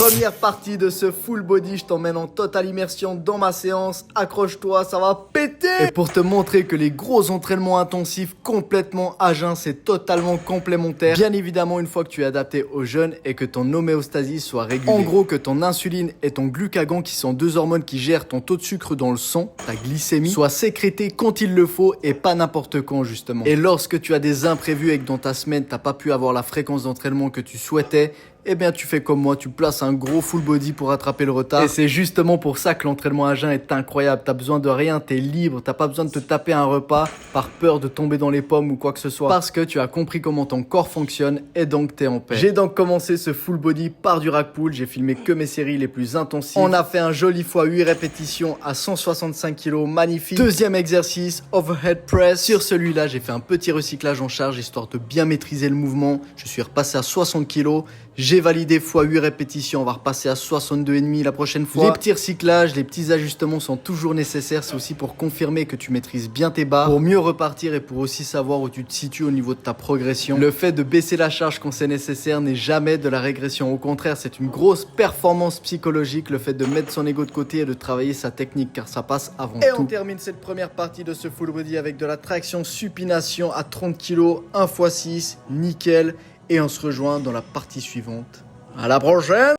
Première partie de ce full body, je t'emmène en totale immersion dans ma séance. Accroche-toi, ça va péter. Et pour te montrer que les gros entraînements intensifs complètement à jeun, c'est totalement complémentaire. Bien évidemment, une fois que tu es adapté au jeûne et que ton homéostasie soit régulée. En gros, que ton insuline et ton glucagon, qui sont deux hormones qui gèrent ton taux de sucre dans le sang, ta glycémie, soient sécrétés quand il le faut et pas n'importe quand justement. Et lorsque tu as des imprévus et que dans ta semaine, t'as pas pu avoir la fréquence d'entraînement que tu souhaitais, eh bien tu fais comme moi, tu places un gros full body pour rattraper le retard. Et c'est justement pour ça que l'entraînement à jeun est incroyable. T'as besoin de rien, t'es libre, t'as pas besoin de te taper un repas par peur de tomber dans les pommes ou quoi que ce soit. Parce que tu as compris comment ton corps fonctionne et donc t'es en paix. J'ai donc commencé ce full body par du rack pull. J'ai filmé que mes séries les plus intensives. On a fait un joli x 8 répétitions à 165 kg, magnifique. Deuxième exercice, overhead press. Sur celui-là, j'ai fait un petit recyclage en charge histoire de bien maîtriser le mouvement. Je suis repassé à 60 kg. J'ai validé x 8 répétitions, on va repasser à 62,5 la prochaine fois. Les petits recyclages, les petits ajustements sont toujours nécessaires. C'est aussi pour confirmer que tu maîtrises bien tes barres, pour mieux repartir et pour aussi savoir où tu te situes au niveau de ta progression. Le fait de baisser la charge quand c'est nécessaire n'est jamais de la régression. Au contraire, c'est une grosse performance psychologique, le fait de mettre son ego de côté et de travailler sa technique, car ça passe avant tout. Et on termine cette première partie de ce full body avec de la traction supination à 30 kg, 1 x 6, nickel. Et on se rejoint dans la partie suivante. À la prochaine!